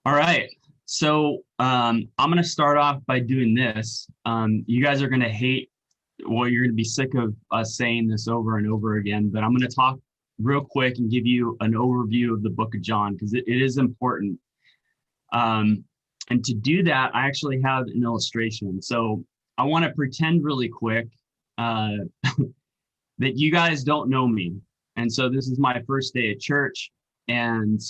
All right. So I'm going to start off by doing this. You guys are going to hate, well, you're going to be sick of us saying this over and over again, but I'm going to talk real quick and give you an overview of the book of John because it is important. And to do that, I actually have an illustration. So I want to pretend really quick that you guys don't know me. And so this is my first day at church, and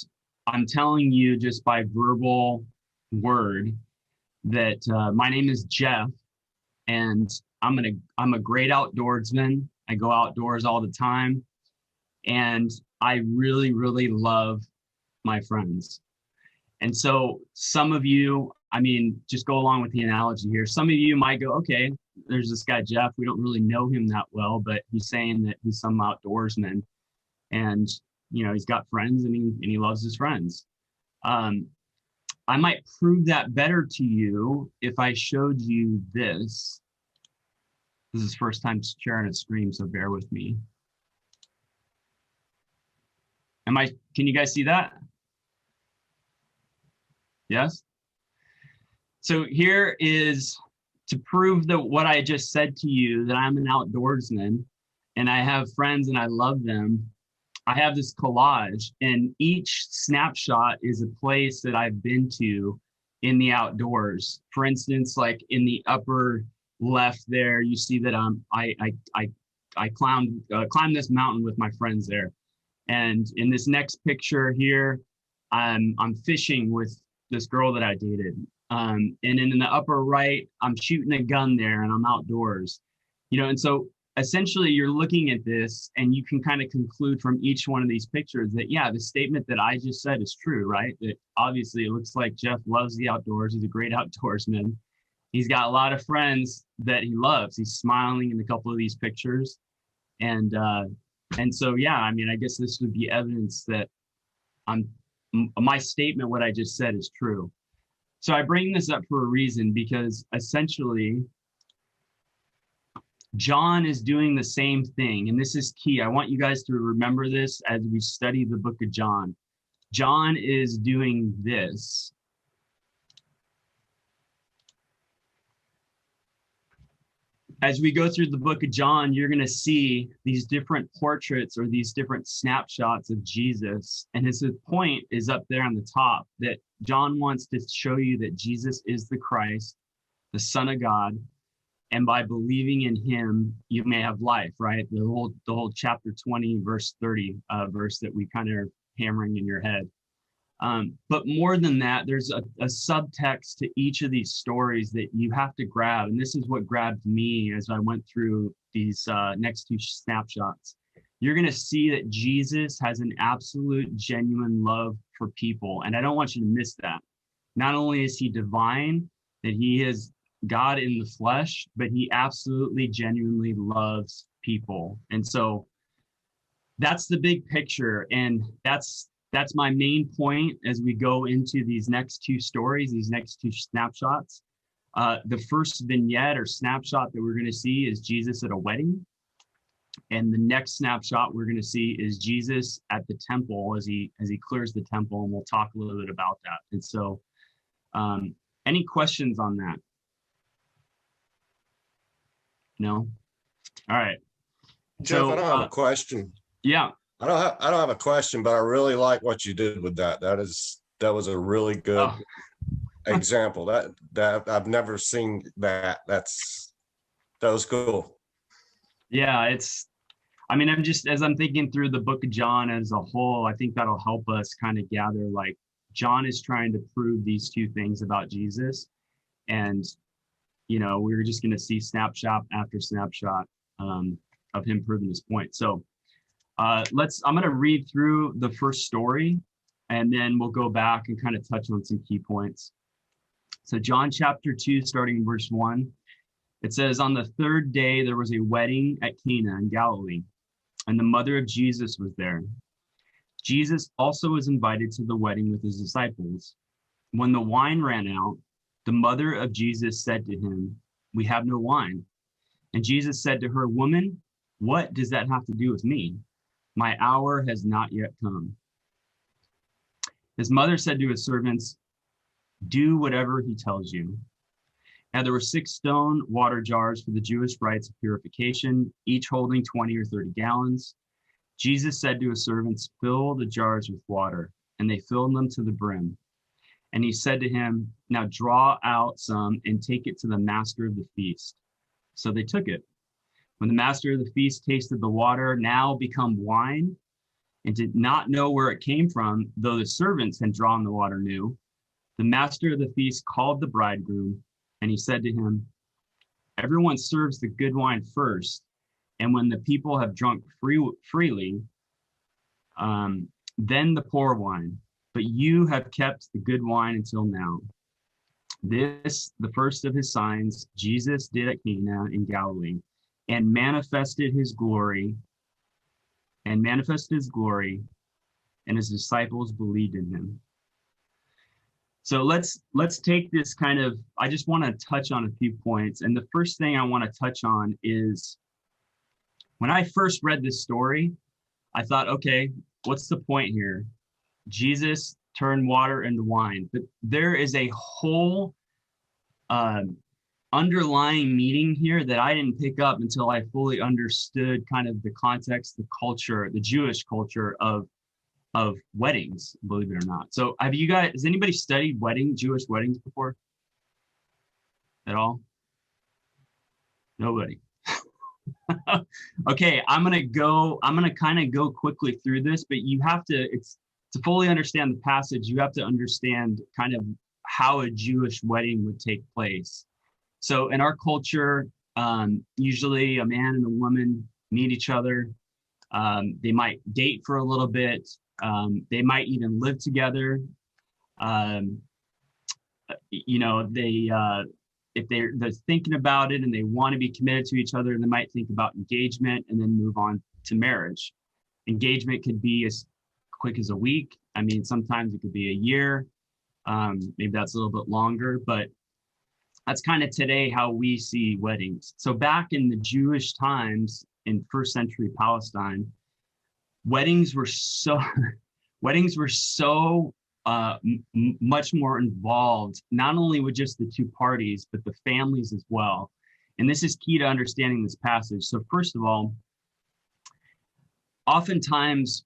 I'm telling you just by verbal word that my name is Jeff, and I'm a great outdoorsman. I go outdoors all the time, and I really, really love my friends. And so some of you, I mean, just go along with the analogy here. Some of you might go, okay, there's this guy, Jeff. We don't really know him that well, but he's saying that he's some outdoorsman. And, you know, he's got friends and he loves his friends. I might prove that better to you if I showed you this. This is first time sharing a screen, so bear with me. Can you guys see that? Yes? So here is to prove that what I just said to you, that I'm an outdoorsman and I have friends and I love them. I have this collage, and each snapshot is a place that I've been to in the outdoors. For instance, like in the upper left there, you see that I climbed this mountain with my friends there. And in this next picture here, I'm fishing with this girl that I dated. And then in the upper right, I'm shooting a gun there and I'm outdoors. You know, and so essentially you're looking at this and you can kind of conclude from each one of these pictures that, yeah, the statement that I just said is true, right? That obviously it looks like Jeff loves the outdoors. He's a great outdoorsman. He's got a lot of friends that he loves. He's smiling in a couple of these pictures. And so, yeah, I mean, I guess this would be evidence that my statement, what I just said, is true. So I bring this up for a reason, because essentially John is doing the same thing. And this is key. I want you guys to remember this as we study the book of John. John is doing this. As we go through the book of John, you're going to see these different portraits or these different snapshots of Jesus. And his point is up there on the top, that John wants to show you that Jesus is the Christ, the Son of God. And by believing in him, you may have life, right? The whole chapter 20, verse 30 verse that we kind of are hammering in your head. But more than that, there's a subtext to each of these stories that you have to grab. And this is what grabbed me as I went through these next two snapshots. You're going to see that Jesus has an absolute, genuine love for people. And I don't want you to miss that. Not only is he divine, that he is God in the flesh, but he absolutely, genuinely loves people. And so that's the big picture. And that's my main point as we go into these next two stories, these next two snapshots. The first vignette or snapshot that we're going to see is Jesus at a wedding. And the next snapshot we're going to see is Jesus at the temple as he clears the temple. And we'll talk a little bit about that. And so any questions on that? No? All right. Jeff, I don't have a question. Yeah. I don't have a question, but I really like what you did with that. That was a really good example. That I've never seen that. That was cool. Yeah, as I'm thinking through the book of John as a whole, I think that'll help us kind of gather, like, John is trying to prove these two things about Jesus. And, you know, we're just going to see snapshot after snapshot of him proving his point. So I'm going to read through the first story, and then we'll go back and kind of touch on some key points. So John chapter 2, starting in verse 1, it says, "On the third day, there was a wedding at Cana in Galilee, and the mother of Jesus was there. Jesus also was invited to the wedding with his disciples. When the wine ran out, the mother of Jesus said to him, 'We have no wine.' And Jesus said to her, 'Woman, what does that have to do with me? My hour has not yet come.' His mother said to his servants, Do whatever he tells you. Now there were 6 stone water jars for the Jewish rites of purification, each holding 20 or 30 gallons. Jesus said to his servants, fill the jars with water, and they filled them to the brim. And he said to him, now draw out some and take it to the master of the feast. So they took it. When the master of the feast tasted the water, now become wine, and did not know where it came from, though the servants had drawn the water new, the master of the feast called the bridegroom, and he said to him, everyone serves the good wine first, and when the people have drunk freely, then the poor wine. But you have kept the good wine until now. This, the first of his signs, Jesus did at Cana in Galilee, and manifested his glory, and his disciples believed in him. So let's take this kind of, I just want to touch on a few points. And the first thing I want to touch on is, when I first read this story, I thought, okay, what's the point here? Jesus turned water into wine, but there is a whole underlying meaning here that I didn't pick up until I fully understood kind of the context, the culture, the Jewish culture of weddings, believe it or not. So has anybody studied Jewish weddings before? At all? Nobody. Okay, I'm gonna kind of go quickly through this, but you have to, to fully understand the passage, you have to understand kind of how a Jewish wedding would take place. So in our culture, usually a man and a woman meet each other. They might date for a little bit. They might even live together. If they're thinking about it and they want to be committed to each other, they might think about engagement and then move on to marriage. Engagement could be as quick as a week. I mean, sometimes it could be a year. Maybe that's a little bit longer, but that's kind of today how we see weddings. So back in the Jewish times in first century Palestine, weddings were so much more involved, not only with just the two parties, but the families as well. And this is key to understanding this passage. So first of all, oftentimes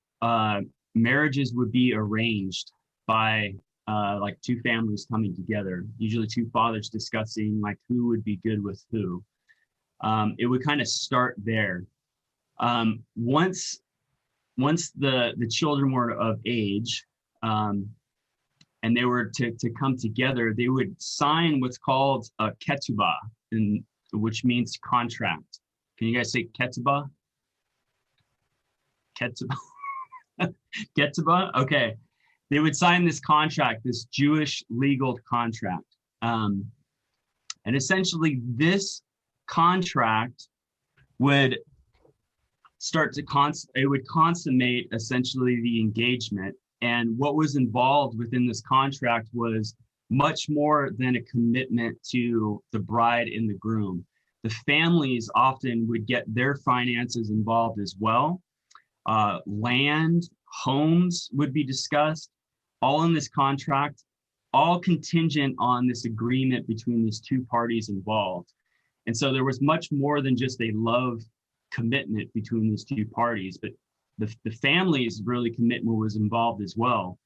marriages would be arranged by like two families coming together, usually two fathers discussing like who would be good with who. It would kind of start there. Once the children were of age, and they were to come together, they would sign what's called a ketubah, which means contract. Can you guys say ketubah? Ketubah? Ketubah? Okay. They would sign this contract, this Jewish legal contract. And essentially this contract would start to consummate essentially the engagement. And what was involved within this contract was much more than a commitment to the bride and the groom. The families often would get their finances involved as well. Land, homes would be discussed, all in this contract, all contingent on this agreement between these two parties involved. And so there was much more than just a love commitment between these two parties, but the family's really commitment was involved as well.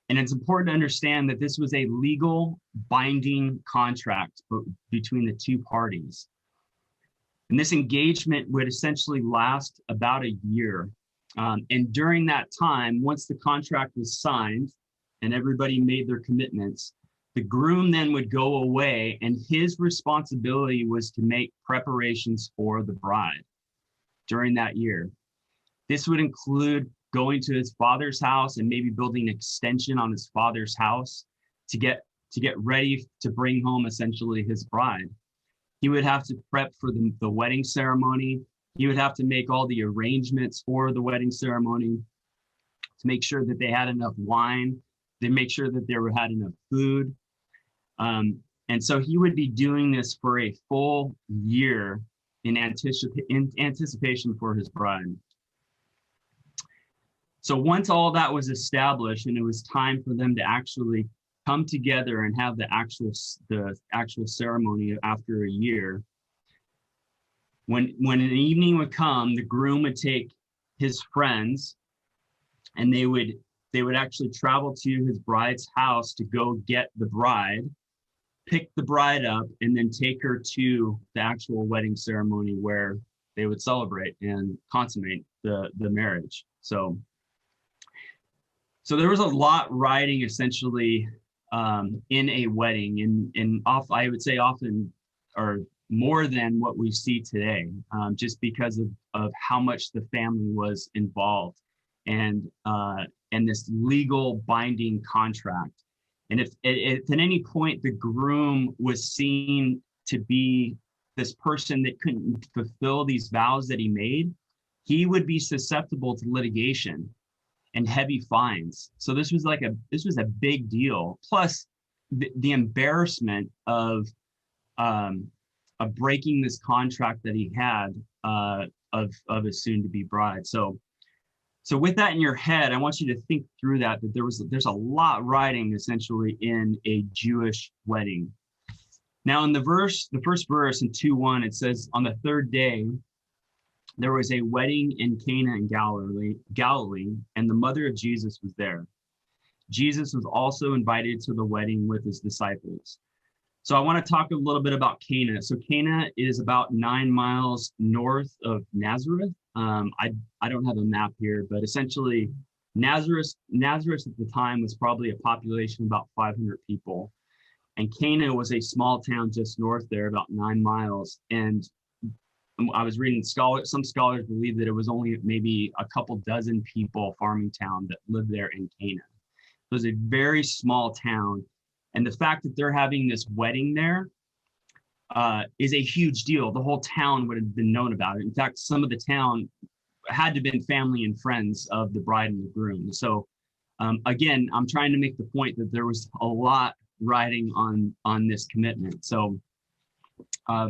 And it's important to understand that this was a legal binding contract between the two parties. And this engagement would essentially last about a year. And during that time, once the contract was signed and everybody made their commitments, the groom then would go away, and his responsibility was to make preparations for the bride during that year. This would include going to his father's house and maybe building an extension on his father's house to get ready to bring home essentially his bride. He would have to prep for the wedding ceremony. He would have to make all the arrangements for the wedding ceremony to make sure that they had enough wine, to make sure that they had enough food. And so he would be doing this for a full year in anticipation for his bride. So once all that was established and it was time for them to actually come together and have the actual ceremony after a year. When an evening would come, the groom would take his friends, and they would actually travel to his bride's house to go get the bride, pick the bride up, and then take her to the actual wedding ceremony where they would celebrate and consummate the marriage. So there was a lot riding essentially in a wedding, and I would say often, or more than what we see today, just because of how much the family was involved, and this legal binding contract. And if at any point the groom was seen to be this person that couldn't fulfill these vows that he made, he would be susceptible to litigation and heavy fines. So this was a big deal. Plus the embarrassment of breaking this contract that he had of his soon-to-be bride. So with that in your head, I want you to think through that there's a lot riding essentially in a Jewish wedding. Now in the first verse in 2:1, it says, on the third day, there was a wedding in Cana in Galilee, and the mother of Jesus was there. Jesus was also invited to the wedding with his disciples. So I want to talk a little bit about Cana. So Cana is about 9 miles north of Nazareth. I don't have a map here, but essentially Nazareth at the time was probably a population of about 500 people. And Cana was a small town just north there, about 9 miles. And I was reading some scholars believe that it was only maybe a couple dozen people, farming town, that lived there in Cana. It was a very small town. And the fact that they're having this wedding there is a huge deal. The whole town would have been known about it. In fact, some of the town had to have been family and friends of the bride and the groom. So again, I'm trying to make the point that there was a lot riding on this commitment. So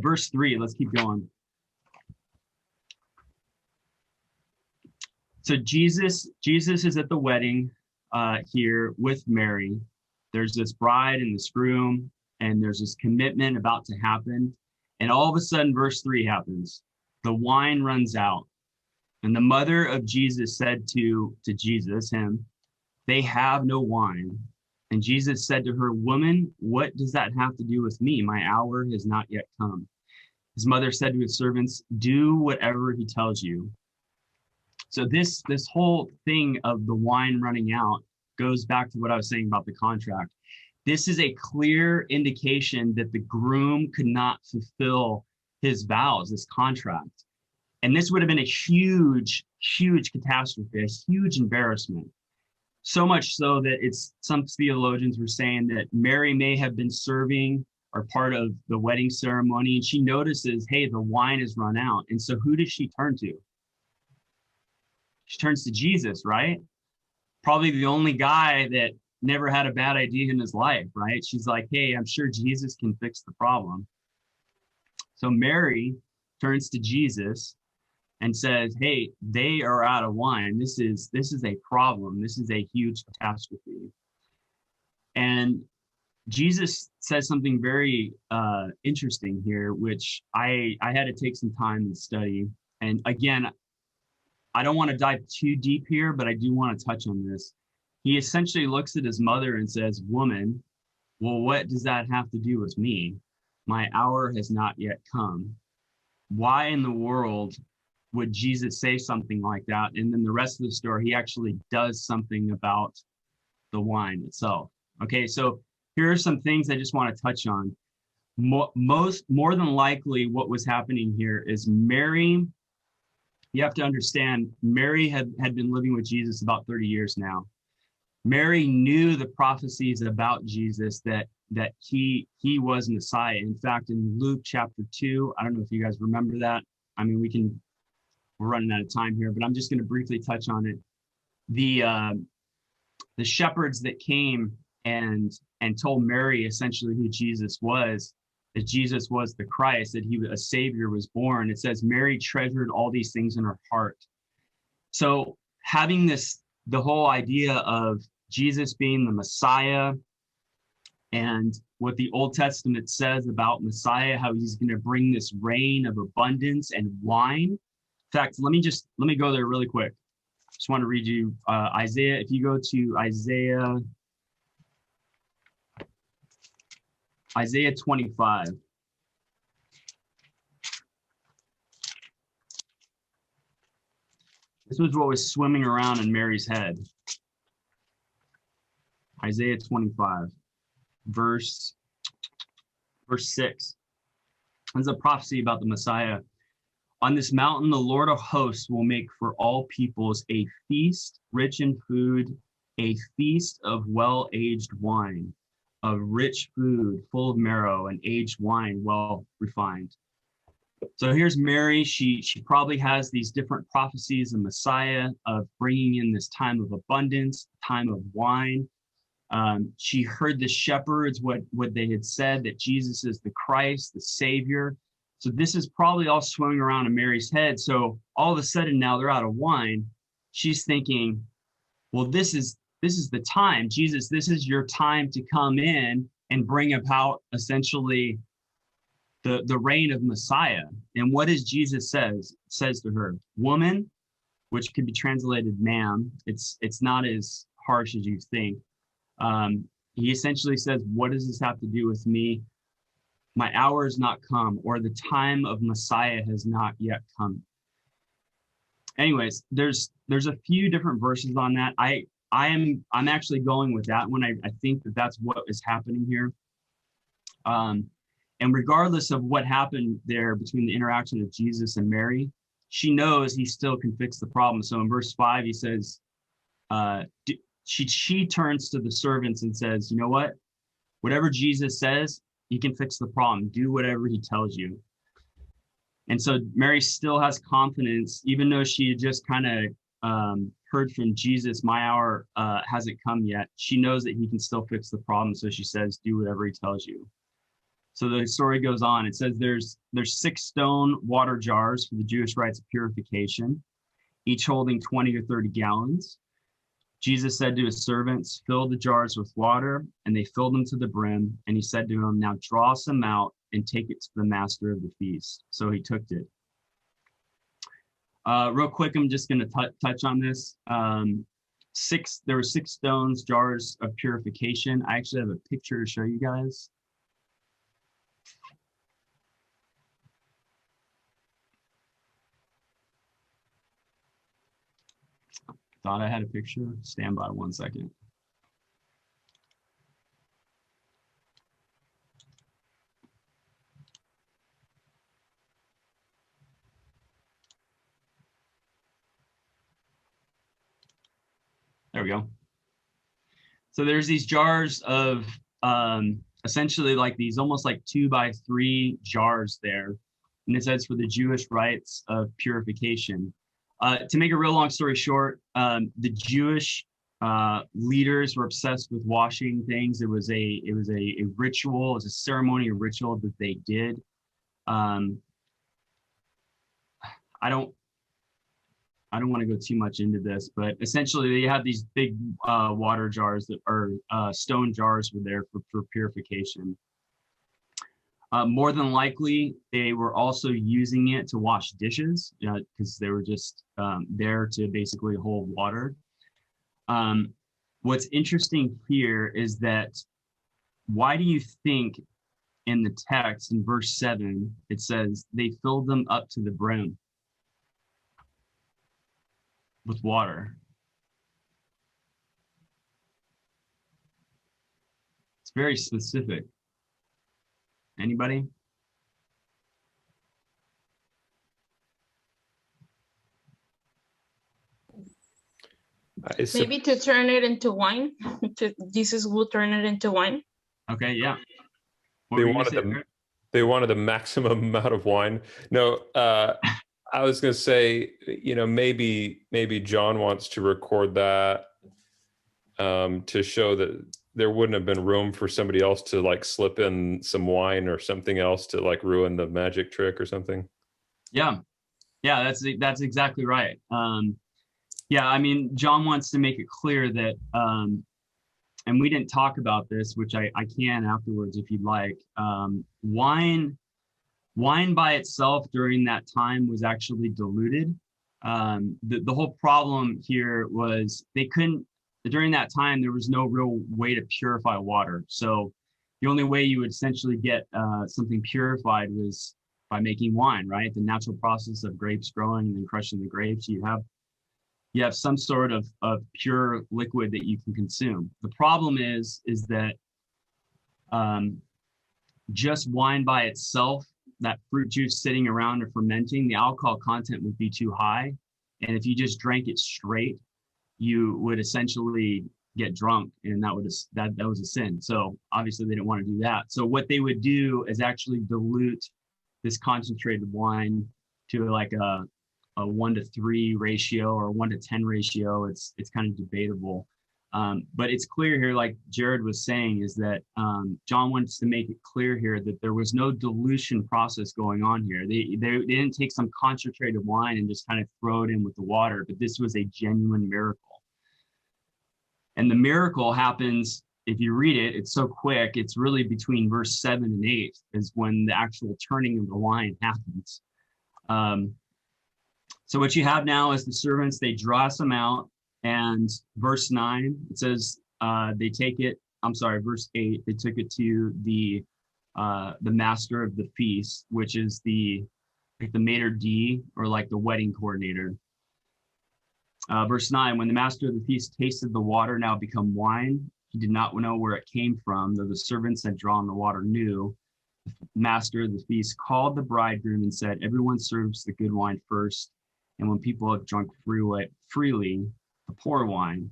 verse 3, let's keep going. So Jesus is at the wedding here with Mary. There's this bride and this groom, and there's this commitment about to happen. And all of a sudden, verse 3 happens. The wine runs out. And the mother of Jesus said to Jesus, him, they have no wine. And Jesus said to her, woman, what does that have to do with me? My hour has not yet come. His mother said to his servants, do whatever he tells you. So this whole thing of the wine running out goes back to what I was saying about the contract. This is a clear indication that the groom could not fulfill his vows, this contract. And this would have been a huge, huge catastrophe, a huge embarrassment. So much so that some theologians were saying that Mary may have been serving or part of the wedding ceremony, and she notices, hey, the wine has run out. And so who does she turn to? She turns to Jesus, right? Probably the only guy that never had a bad idea in his life, right? She's like, hey, I'm sure Jesus can fix the problem. So Mary turns to Jesus and says, hey, they are out of wine. This is a problem. This is a huge catastrophe. And Jesus says something very interesting here, which I had to take some time and study. And again, I don't want to dive too deep here, but I do want to touch on this. He essentially looks at his mother and says, woman, well, what does that have to do with me? My hour has not yet come. Why in the world would Jesus say something like that? And then the rest of the story, he actually does something about the wine itself. Okay, so here are some things I just want to touch on. More than likely, what was happening here is Mary. You have to understand, Mary had been living with Jesus about 30 years now. Mary knew the prophecies about Jesus that he was Messiah. In fact, in Luke chapter 2, I don't know if you guys remember that. I mean, we're running out of time here, but I'm just going to briefly touch on it. The shepherds that came and told Mary essentially who Jesus was, that Jesus was the Christ, that a Savior was born. It says Mary treasured all these things in her heart. So having the whole idea of Jesus being the Messiah, and what the Old Testament says about Messiah, how he's going to bring this reign of abundance and wine. In fact, let me go there really quick. Just want to read you Isaiah. If you go to Isaiah 25. This was what was swimming around in Mary's head. Isaiah 25, verse 6. There's a prophecy about the Messiah. On this mountain, the Lord of hosts will make for all peoples a feast rich in food, a feast of well-aged wine, of rich food full of marrow, and aged wine well refined. So here's Mary. She probably has these different prophecies of Messiah, of bringing in this time of abundance, time of wine. She heard the shepherds, what they had said, that Jesus is the Christ, the Savior. So this is probably all swimming around in Mary's head. So all of a sudden now they're out of wine. She's thinking, well, this is the time. Jesus, this is your time to come in and bring about essentially the reign of Messiah. And what does Jesus says to her? Woman, which could be translated ma'am. It's not as harsh as you think. He essentially says, what does this have to do with me? My hour has not come, or the time of Messiah has not yet come. Anyways, there's a few different verses on that. I'm actually going with that one. I think that's what is happening here. And regardless of what happened there between the interaction of Jesus and Mary, she knows he still can fix the problem. So in verse 5, he says, she turns to the servants and says, you know what? Whatever Jesus says, he can fix the problem. Do whatever he tells you. And so Mary still has confidence, even though she had just kind of heard from Jesus, my hour hasn't come yet. She knows that he can still fix the problem. So she says, do whatever he tells you. So the story goes on. It says there's 6 stone water jars for the Jewish rites of purification, each holding 20 or 30 gallons. Jesus said to his servants, fill the jars with water, and they filled them to the brim. And he said to them, now draw some out and take it to the master of the feast. So he took it. Real quick, I'm just going to touch on this. There were 6 stones, jars of purification. I actually have a picture to show you guys. Thought I had a picture. Stand by 1 second. There we go. So there's these jars of essentially like these almost like 2x3 jars there. And it says for the Jewish rites of purification. To make a real long story short, the Jewish leaders were obsessed with washing things. It was a ritual, it was a ceremony, a ritual that they did. I don't want to go too much into this, but essentially they had these big water jars that are stone jars were there for purification. More than likely, they were also using it to wash dishes because they were just there to basically hold water. What's interesting here is that why do you think in the text in verse 7, it says they filled them up to the brim with water? It's very specific. Anybody? Maybe to turn it into wine. Jesus will turn it into wine. Okay, yeah. They wanted the maximum amount of wine. No, I was going to say, maybe John wants to record that to show that there wouldn't have been room for somebody else to like slip in some wine or something else to like ruin the magic trick or something. Yeah, that's exactly right. Yeah, I mean, John wants to make it clear that and we didn't talk about this, which I can afterwards if you'd like. Wine by itself during that time was actually diluted. The whole problem here was during that time, there was no real way to purify water. So the only way you would essentially get something purified was by making wine, right? The natural process of grapes growing and then crushing the grapes. You have some sort of pure liquid that you can consume. The problem is that just wine by itself, that fruit juice sitting around or fermenting, the alcohol content would be too high. And if you just drank it straight, you would essentially get drunk, and that was a sin. So obviously they didn't want to do that. So what they would do is actually dilute this concentrated wine to like a 1-to-3 ratio or 1-to-10 ratio. It's kind of debatable. But it's clear here, like Jared was saying, is that John wants to make it clear here that there was no dilution process going on here. They didn't take some concentrated wine and just kind of throw it in with the water, but this was a genuine miracle. And the miracle happens, if you read it, it's so quick, it's really between verse 7 and 8 is when the actual turning of the wine happens. So what you have now is the servants, they draw some out. And verse 9, it says they take it, verse 8, they took it to the master of the feast, which is the maitre d', or like the wedding coordinator. Verse 9, when the master of the feast tasted the water now become wine, he did not know where it came from, though the servants had drawn the water new. The master of the feast called the bridegroom and said, everyone serves the good wine first, and when people have drunk freely, the poor wine,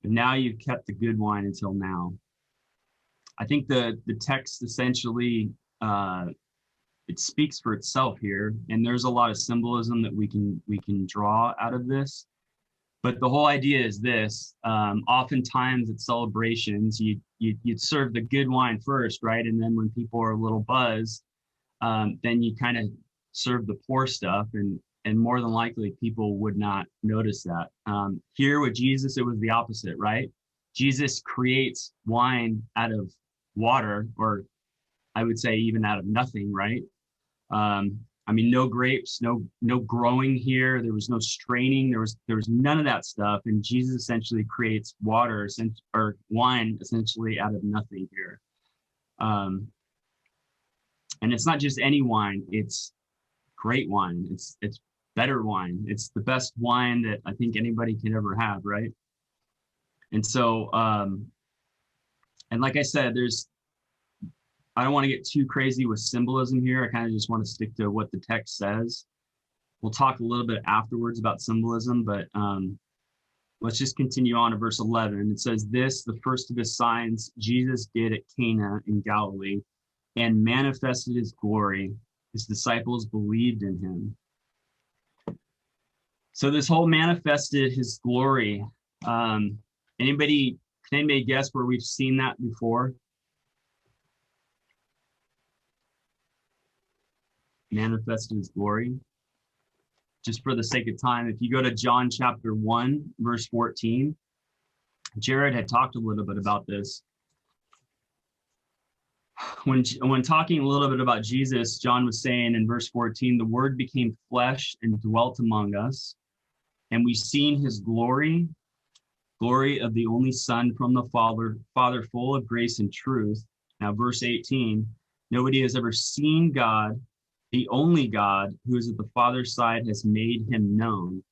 but now you've kept the good wine until now. I think the text essentially, it speaks for itself here, and there's a lot of symbolism that we can draw out of this. But the whole idea is this: oftentimes at celebrations, you'd serve the good wine first, right? And then when people are a little buzzed, then you kind of serve the poor stuff, and more than likely people would not notice that. Here with Jesus, it was the opposite, right? Jesus creates wine out of water, or I would say even out of nothing, right? No grapes, no growing here. There was no straining. There was none of that stuff. And Jesus essentially creates water or wine essentially out of nothing here. And it's not just any wine. It's great wine. It's better wine. It's the best wine that I think anybody can ever have, right? And so, and like I said, I don't want to get too crazy with symbolism here. I kind of just want to stick to what the text says. We'll talk a little bit afterwards about symbolism, but let's just continue on to verse 11. It says, this, the first of his signs, Jesus did at Cana in Galilee and manifested his glory. His disciples believed in him. So this whole manifested his glory. Can anybody guess where we've seen that before? Manifested his glory. Just for the sake of time, if you go to John chapter 1, verse 14, Jared had talked a little bit about this. When talking a little bit about Jesus, John was saying in verse 14, the word became flesh and dwelt among us, and we've seen his glory of the only Son from the Father, full of grace and truth. Now, verse 18, nobody has ever seen God. The only God who is at the Father's side has made him known.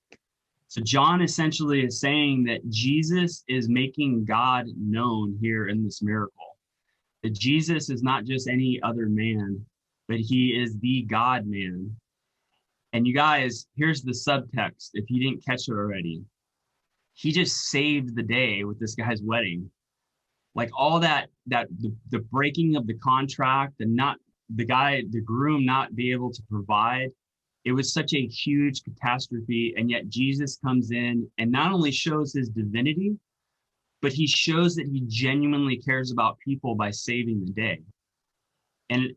So John essentially is saying that Jesus is making God known here in this miracle. That Jesus is not just any other man, but he is the God man. And you guys, here's the subtext, if you didn't catch it already. He just saved the day with this guy's wedding. Like all the breaking of the contract, the groom not be able to provide. It was such a huge catastrophe. And yet Jesus comes in and not only shows his divinity, but he shows that he genuinely cares about people by saving the day. And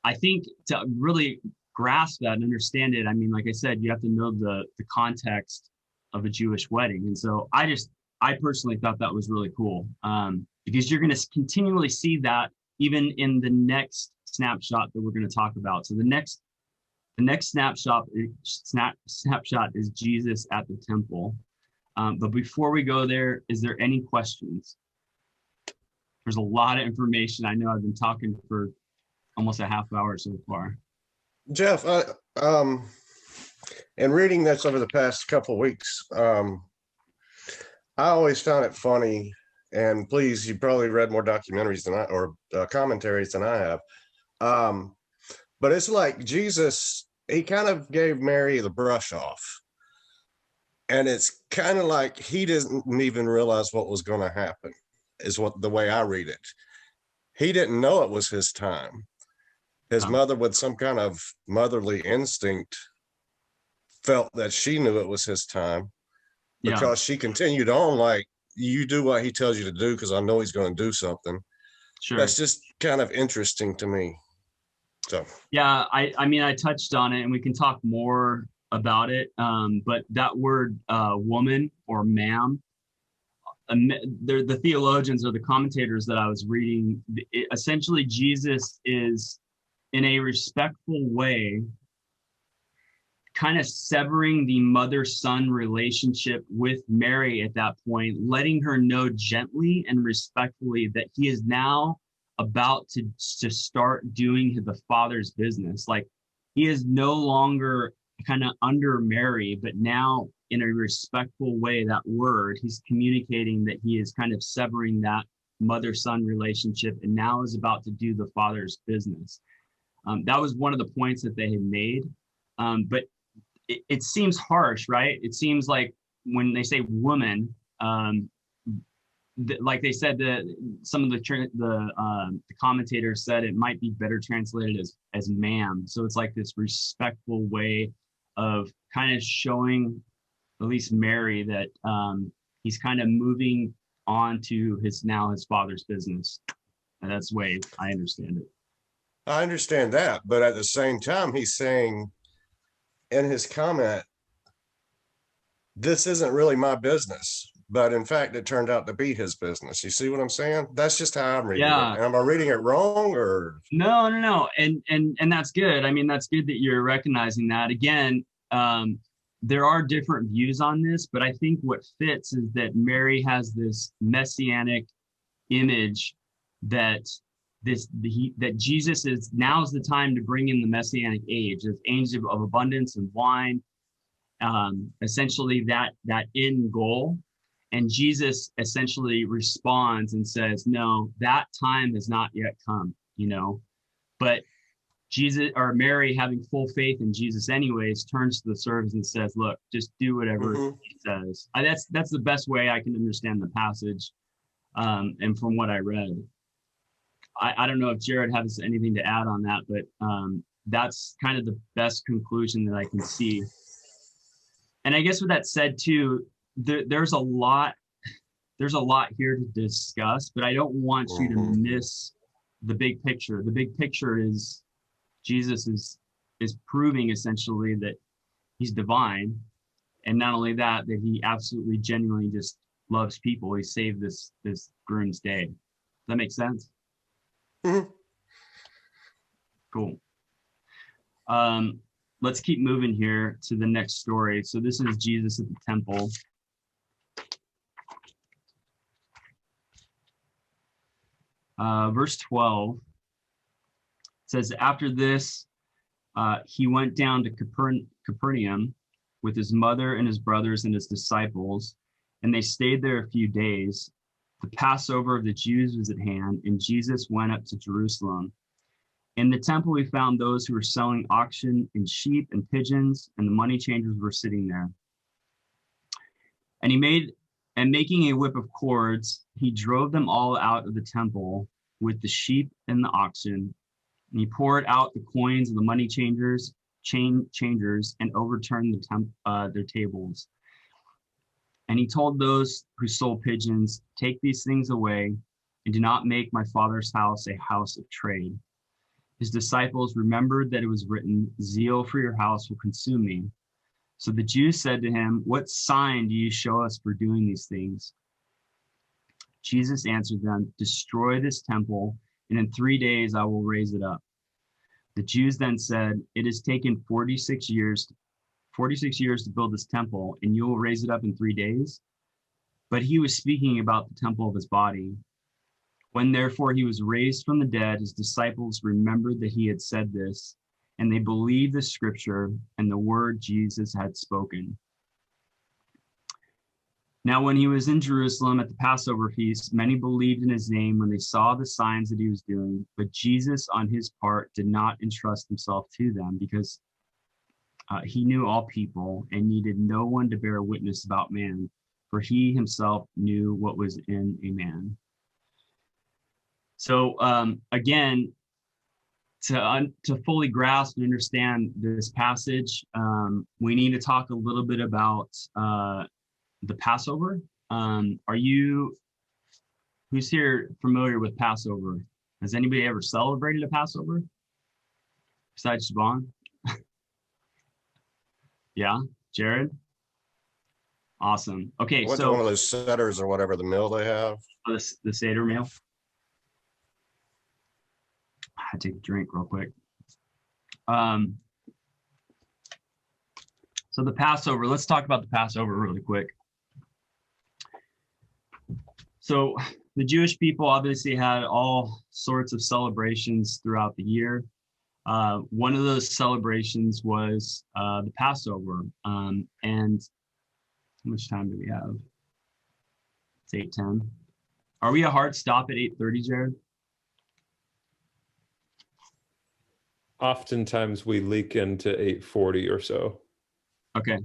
I think to really grasp that and understand it, like I said, you have to know the context of a Jewish wedding. And so I just I personally thought that was really cool, because you're going to continually see that even in the next snapshot that we're going to talk about. So the next snapshot is Jesus at the temple. But before we go there, is there any questions? There's a lot of information. I know I've been talking for almost a half hour so far. Jeff, in reading this over the past couple of weeks, I always found it funny, and please, you probably read more documentaries than or commentaries than I have. But it's like Jesus, he kind of gave Mary the brush off. And it's kind of like he didn't even realize what was going to happen, is what the way I read it. He didn't know it was his time. His mother, with some kind of motherly instinct, felt that she knew it was his time, because she continued on like, you do what he tells you to do, because I know he's going to do something. Sure. That's just kind of interesting to me. So yeah, I mean, I touched on it, and we can talk more about it. But that word woman or ma'am, the theologians or the commentators that I was reading, essentially Jesus is, in a respectful way, kind of severing the mother-son relationship with Mary at that point, letting her know gently and respectfully that he is now about to start doing the Father's business. Like, he is no longer kind of under Mary, but now in a respectful way, that word, he's communicating that he is kind of severing that mother-son relationship and now is about to do the Father's business. That was one of the points that they had made. But it seems harsh, right? It seems like when they say woman, like they said, some of the commentators said it might be better translated as ma'am. So it's like this respectful way of kind of showing, at least Mary, that he's kind of moving on to his Father's business. And that's the way I understand it. I understand that, but at the same time, he's saying in his comment, this isn't really my business, but in fact, it turned out to be his business. You see what I'm saying? That's just how I'm reading it. Am I reading it wrong or? No. And that's good. I mean, that's good that you're recognizing that. Again, there are different views on this, but I think what fits is that Mary has this messianic image that that Jesus is, now's the time to bring in the messianic age, this age of abundance and wine, essentially that end goal. And Jesus essentially responds and says, no, that time has not yet come, but Jesus, or Mary, having full faith in Jesus anyways, turns to the servants and says, look, just do whatever he says. That's the best way I can understand the passage. And from what I read, I don't know if Jared has anything to add on that, but that's kind of the best conclusion that I can see. And I guess with that said too, there's a lot here to discuss, but I don't want you to miss the big picture. The big picture is Jesus is proving essentially that he's divine, and not only that he absolutely genuinely just loves people. He saved this groom's day. Does that make sense? Mm-hmm. Cool. Let's keep moving here to the next story. So this is Jesus at the temple. Verse 12 says, after this, he went down to Capernaum with his mother and his brothers and his disciples, and they stayed there a few days. The Passover of the Jews was at hand, and Jesus went up to Jerusalem. In the temple, we found those who were selling oxen and sheep and pigeons, and the money changers were sitting there. And making a whip of cords, he drove them all out of the temple with the sheep and the oxen. And he poured out the coins of the money changers, and overturned their tables. And he told those who sold pigeons, take these things away, and do not make my Father's house a house of trade. His disciples remembered that it was written, zeal for your house will consume me. So the Jews said to him, what sign do you show us for doing these things? Jesus answered them, "Destroy this temple, and in 3 days I will raise it up." The Jews then said, "It has taken 46 years to build this temple, and you will raise it up in 3 days?" But he was speaking about the temple of his body. When therefore he was raised from the dead, his disciples remembered that he had said this, and they believed the scripture and the word Jesus had spoken. Now, when he was in Jerusalem at the Passover feast, many believed in his name when they saw the signs that he was doing. But Jesus, on his part, did not entrust himself to them, because he knew all people and needed no one to bear witness about man, for he himself knew what was in a man. So again, to fully grasp and understand this passage, we need to talk a little bit about the Passover. Who's here familiar with Passover? Has anybody ever celebrated a Passover besides Siobhan? Yeah, Jared? Awesome. Okay, Went to one of those setters or whatever, the meal they have. The Seder meal. I take a drink real quick. So the Passover, let's talk about the Passover really quick. So the Jewish people obviously had all sorts of celebrations throughout the year. One of those celebrations was the Passover. And how much time do we have? It's 8:10. Are we a hard stop at 8:30, Jared? Oftentimes we leak into 8:40 or so. Okay.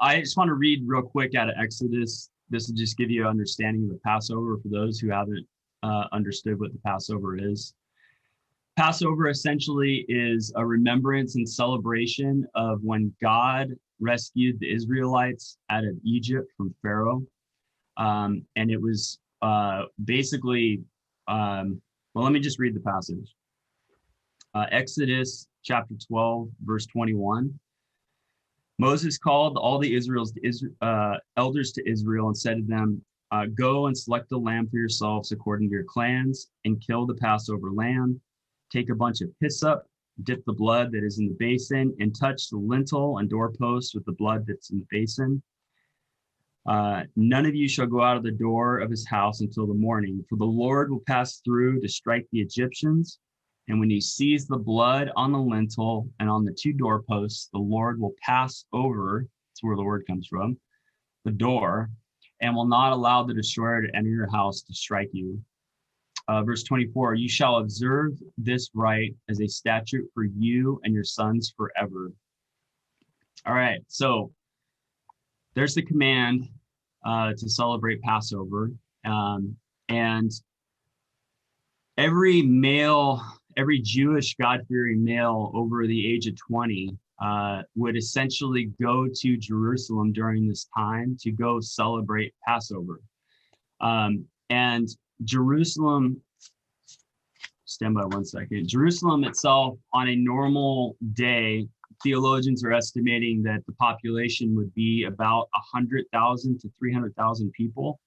I just want to read real quick out of Exodus. This will just give you an understanding of the Passover for those who haven't understood what the Passover is. Passover essentially is a remembrance and celebration of when God rescued the Israelites out of Egypt from Pharaoh. And it was basically, well, let me just read the passage. Exodus chapter 12, verse 21. Moses called all the elders to Israel and said to them, "Go and select a lamb for yourselves according to your clans, and kill the Passover lamb. Take a bunch of hyssop, dip the blood that is in the basin, and touch the lintel and doorposts with the blood that's in the basin. None of you shall go out of the door of his house until the morning, for the Lord will pass through to strike the Egyptians. And when he sees the blood on the lintel and on the two doorposts, the Lord will pass over," that's where the word comes from, "the door, and will not allow the destroyer to enter your house to strike you." Verse 24, "You shall observe this rite as a statute for you and your sons forever." All right, so there's the command to celebrate Passover. And every Jewish God-fearing male over the age of 20 would essentially go to Jerusalem during this time to go celebrate Passover. And Jerusalem, stand by 1 second. Jerusalem itself, on a normal day, theologians are estimating that the population would be about 100,000 to 300,000 people.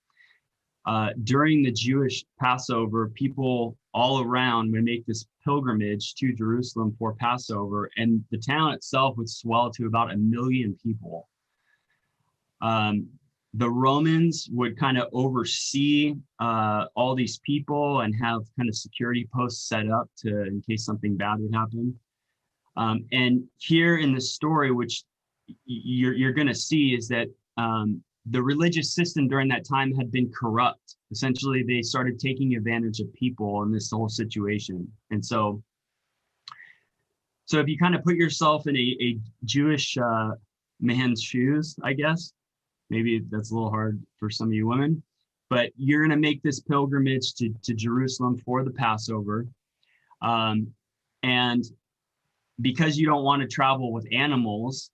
During the Jewish Passover, people all around would make this pilgrimage to Jerusalem for Passover, and the town itself would swell to about 1 million people. The Romans would kind of oversee all these people and have kind of security posts set up in case something bad would happen. And here in the story, which you're going to see, is that the religious system during that time had been corrupt. Essentially, they started taking advantage of people in this whole situation. And so if you kind of put yourself in a Jewish man's shoes, I guess, maybe that's a little hard for some of you women, but you're going to make this pilgrimage to Jerusalem for the Passover. And because you don't want to travel with animals,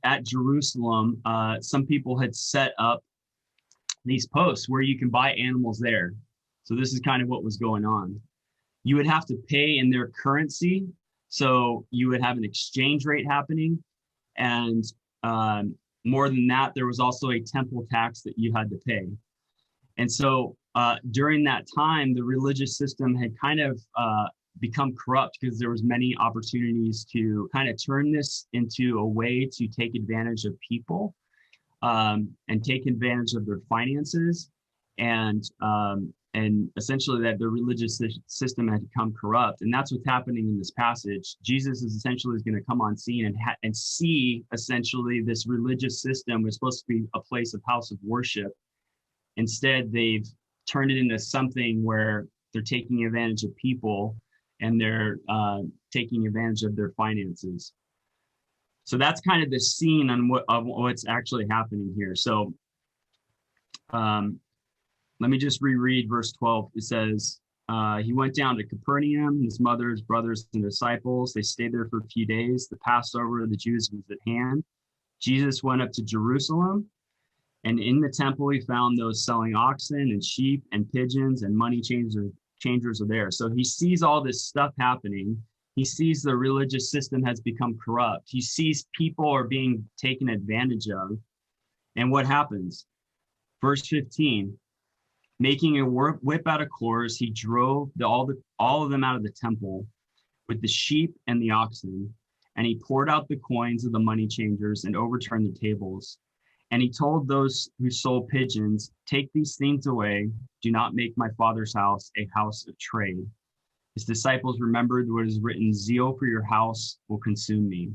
at Jerusalem, some people had set up these posts where you can buy animals there. So this is kind of what was going on. You would have to pay in their currency. So you would have an exchange rate happening. And more than that, there was also a temple tax that you had to pay. And so during that time, the religious system had kind of become corrupt because there was many opportunities to kind of turn this into a way to take advantage of people and take advantage of their finances, and essentially that the religious system had become corrupt. And that's what's happening in this passage. Jesus is essentially going to come on scene and see essentially this religious system was supposed to be a place of house of worship. Instead, they've turned it into something where they're taking advantage of people and they're taking advantage of their finances. So that's kind of the scene on what's actually happening here. So let me just reread verse 12. It says, he went down to Capernaum, his mother, his brothers, and disciples. They stayed there for a few days. The Passover of the Jews was at hand. Jesus went up to Jerusalem, and in the temple he found those selling oxen and sheep and pigeons, and money changers are there. So he sees all this stuff happening. He sees the religious system has become corrupt. He sees people are being taken advantage of. And what happens? Verse 15, making a whip out of cords, he drove all of them out of the temple with the sheep and the oxen, and he poured out the coins of the money changers and overturned the tables. And he told those who sold pigeons, take these things away. Do not make my Father's house a house of trade. His disciples remembered what is written, zeal for your house will consume me.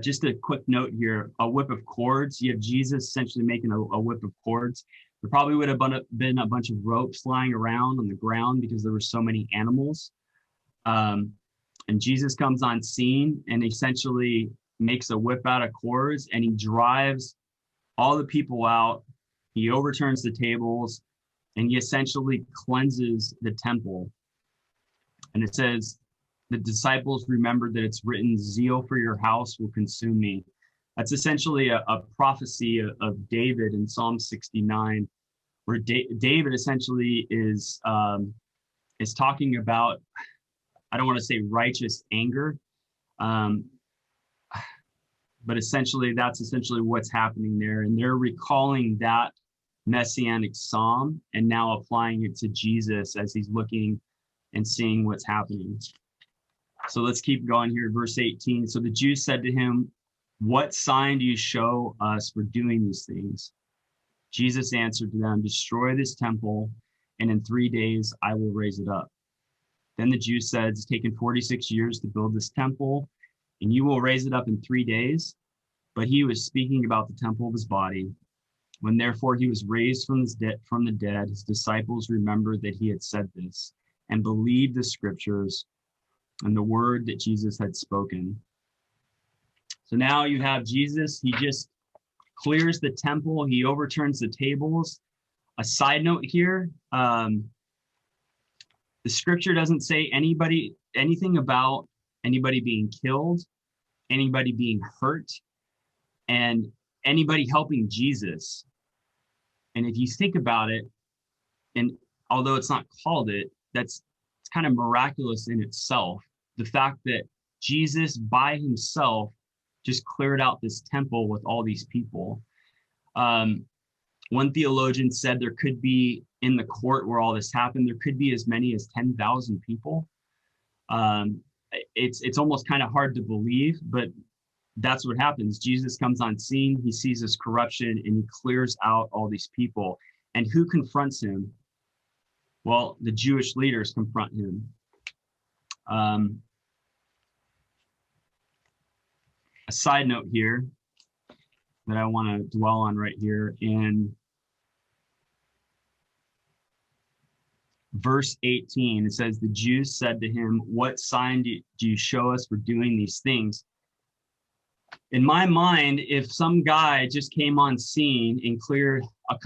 Just a quick note here, a whip of cords. You have Jesus essentially making a whip of cords. There probably would have been a bunch of ropes lying around on the ground because there were so many animals. And Jesus comes on scene and essentially makes a whip out of cords, and he drives all the people out. He overturns the tables, and he essentially cleanses the temple. And it says, the disciples remembered that it's written, zeal for your house will consume me. That's essentially a prophecy of David in Psalm 69, where David essentially is talking about, I don't want to say righteous anger, but essentially that's essentially what's happening there. And they're recalling that messianic psalm and now applying it to Jesus as he's looking and seeing what's happening. So let's keep going here. Verse 18. So the Jews said to him, what sign do you show us for doing these things? Jesus answered to them, destroy this temple, and in 3 days I will raise it up. Then the Jews said, it's taken 46 years to build this temple, and you will raise it up in 3 days. But he was speaking about the temple of his body. When therefore he was raised from the dead, his disciples remembered that he had said this, and believed the scriptures and the word that Jesus had spoken. So now you have Jesus, he just clears the temple, he overturns the tables. A side note here, the scripture doesn't say anything about anybody being killed, anybody being hurt, and anybody helping Jesus. And if you think about it, and although it's not called it, it's kind of miraculous in itself. The fact that Jesus by himself just cleared out this temple with all these people. One theologian said there could be, in the court where all this happened, there could be as many as 10,000 people. It's almost kind of hard to believe, but that's what happens. Jesus comes on scene, he sees this corruption, and he clears out all these people. And who confronts him? Well, the Jewish leaders confront him. A side note here that I want to dwell on right here in verse 18, it says, the Jews said to him, what sign do you show us for doing these things? In my mind, if some guy just came on scene and cleared more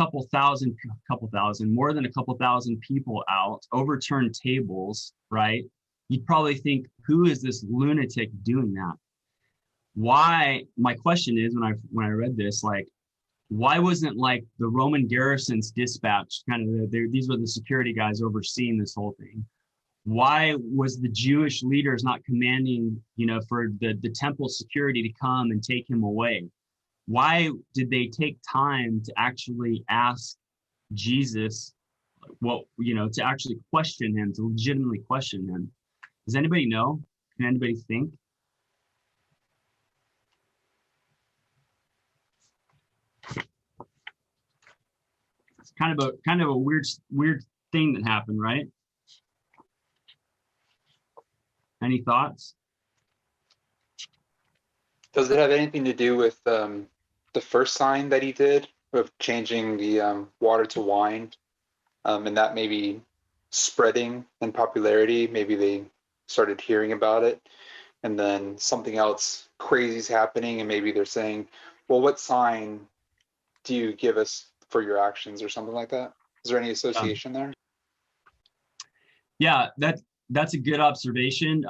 than a couple thousand people out, overturned tables, right? You'd probably think, who is this lunatic doing that? Why? My question is, when I read this, like, why wasn't like the Roman garrisons dispatched? Kind of, these were the security guys overseeing this whole thing. Why was the Jewish leaders not commanding, for the temple security to come and take him away? why did they take time to actually ask Jesus to actually question him, to legitimately question him? Does anybody know? Can anybody think? It's kind of a weird thing that happened, right? Any thoughts? Does it have anything to do with the first sign that he did of changing the water to wine, and that maybe spreading in popularity? Maybe they started hearing about it, and then something else crazy is happening, and maybe they're saying, well, what sign do you give us for your actions, or something like that? Is there any association there? Yeah, that's a good observation.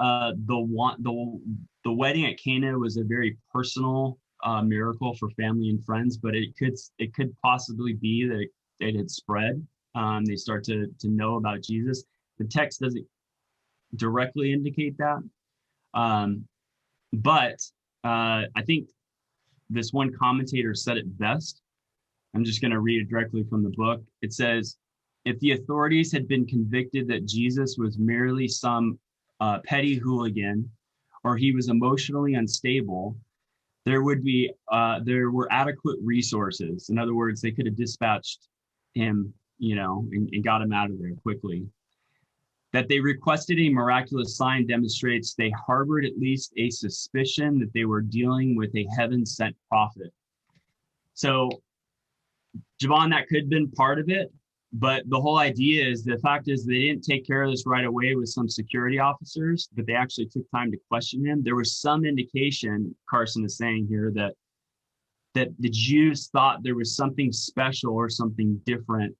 The wedding at Cana was a very personal miracle for family and friends, but it could possibly be that it had spread. They start to know about Jesus. The text doesn't directly indicate that, but I think this one commentator said it best. I'm just going to read it directly from the book. It says, if the authorities had been convicted that Jesus was merely some petty hooligan, or he was emotionally unstable, there were adequate resources. In other words, they could have dispatched him, and got him out of there quickly. That they requested a miraculous sign demonstrates they harbored at least a suspicion that they were dealing with a heaven-sent prophet. So, Javon, that could have been part of it, but the whole idea is, the fact is, they didn't take care of this right away with some security officers, but they actually took time to question him. There was some indication, Carson is saying here, that the Jews thought there was something special or something different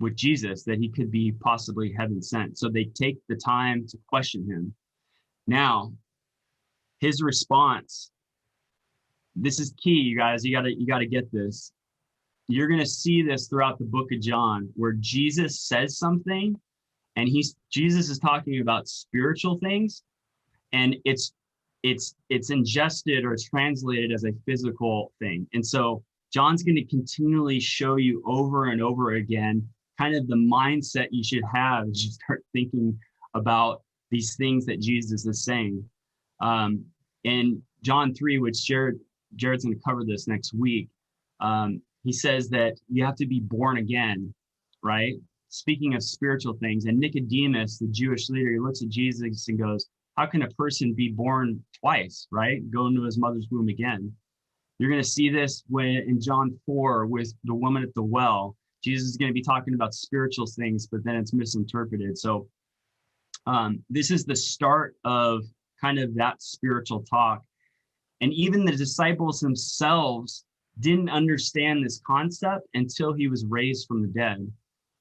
with Jesus, that he could be possibly heaven sent. So they take the time to question him. Now, his response, this is key, you guys. You gotta get this. You're gonna see this throughout the book of John, where Jesus says something, and Jesus is talking about spiritual things, and it's ingested or translated as a physical thing. And so John's going to continually show you over and over again kind of the mindset you should have as you start thinking about these things that Jesus is saying. In John 3, which Jared's going to cover this next week, he says that you have to be born again, right? Speaking of spiritual things. And Nicodemus, the Jewish leader, he looks at Jesus and goes, how can a person be born twice, right? Go into his mother's womb again. You're going to see this in John 4 with the woman at the well. Jesus is going to be talking about spiritual things, but then it's misinterpreted. So this is the start of kind of that spiritual talk. And even the disciples themselves didn't understand this concept until he was raised from the dead.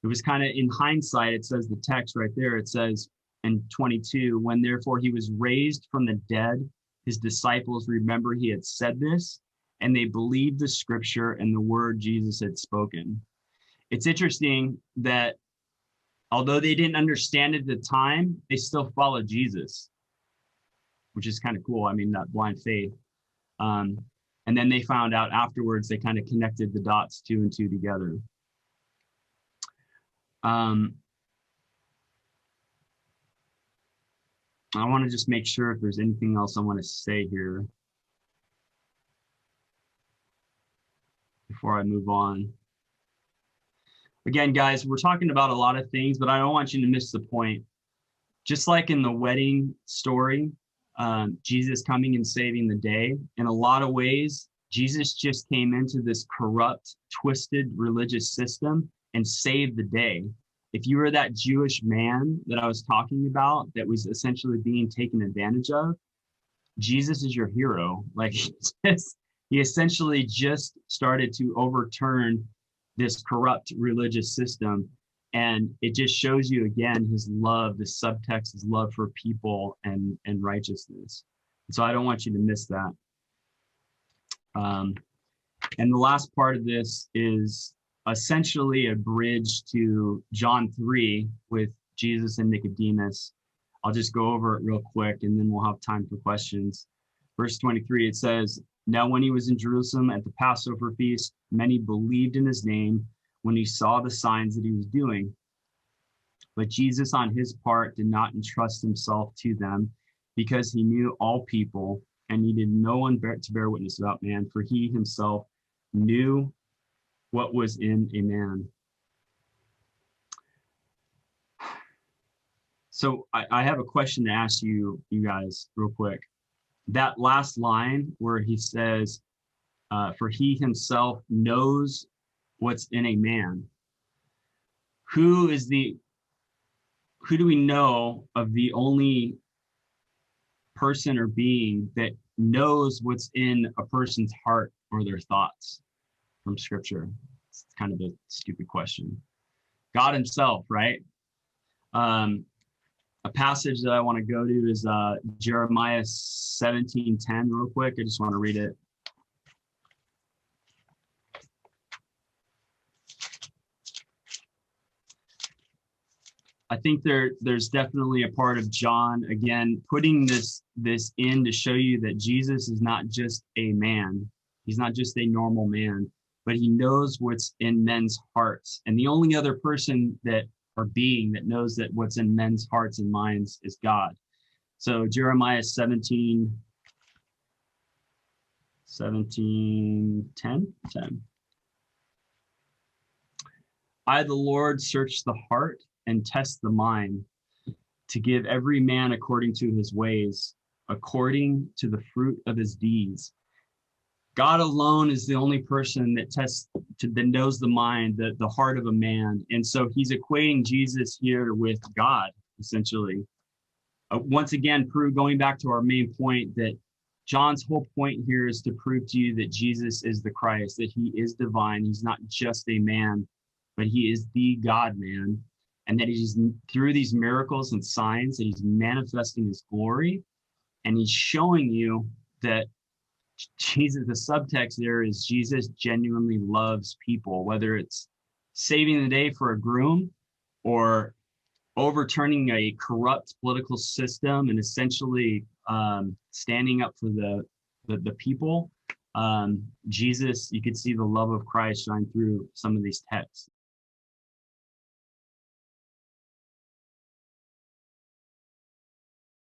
It was kind of, in hindsight, it says the text right there, it says in 22, when therefore he was raised from the dead, his disciples remember he had said this, and they believed the scripture and the word Jesus had spoken. It's interesting that although they didn't understand it at the time, they still followed Jesus, which is kind of cool. I mean, that blind faith. And then they found out afterwards, they kind of connected the dots 2 and 2 together. I want to just make sure if there's anything else I want to say here before I move on. Again, guys, we're talking about a lot of things, but I don't want you to miss the point. Just like in the wedding story, Jesus coming and saving the day, in a lot of ways, Jesus just came into this corrupt, twisted religious system and saved the day. If you were that Jewish man that I was talking about that was essentially being taken advantage of, Jesus is your hero. Like, he essentially just started to overturn this corrupt religious system. And it just shows you again his love, the subtext, his love for people and righteousness. So I don't want you to miss that. And the last part of this is essentially a bridge to John 3 with Jesus and Nicodemus. I'll just go over it real quick and then we'll have time for questions. Verse 23, it says, Now, when he was in Jerusalem at the Passover feast, many believed in his name when he saw the signs that he was doing. But Jesus, on his part, did not entrust himself to them, because he knew all people and needed no one to bear witness about man, for he himself knew what was in a man. So I have a question to ask you guys real quick. That last line where he says, for he himself knows what's in a man. Who do we know of the only person or being that knows what's in a person's heart or their thoughts from Scripture? It's kind of a stupid question. God himself, right? A passage that I want to go to is Jeremiah 17:10 real quick. I just want to read it. I think there's definitely a part of John, again, putting this in to show you that Jesus is not just a man. He's not just a normal man, but he knows what's in men's hearts. And the only other person that or being that knows that what's in men's hearts and minds is God. So Jeremiah 17:10. I, the Lord, search the heart and test the mind, to give every man according to his ways, according to the fruit of his deeds. God alone is the only person that that knows the mind, the heart of a man. And so he's equating Jesus here with God, essentially. Once again, going back to our main point, that John's whole point here is to prove to you that Jesus is the Christ, that he is divine. He's not just a man, but he is the God-man. And that he's, through these miracles and signs, that he's manifesting his glory. And he's showing you that Jesus, the subtext there is Jesus genuinely loves people, whether it's saving the day for a groom or overturning a corrupt political system and essentially standing up for the people. Jesus, you could see the love of Christ shine through some of these texts.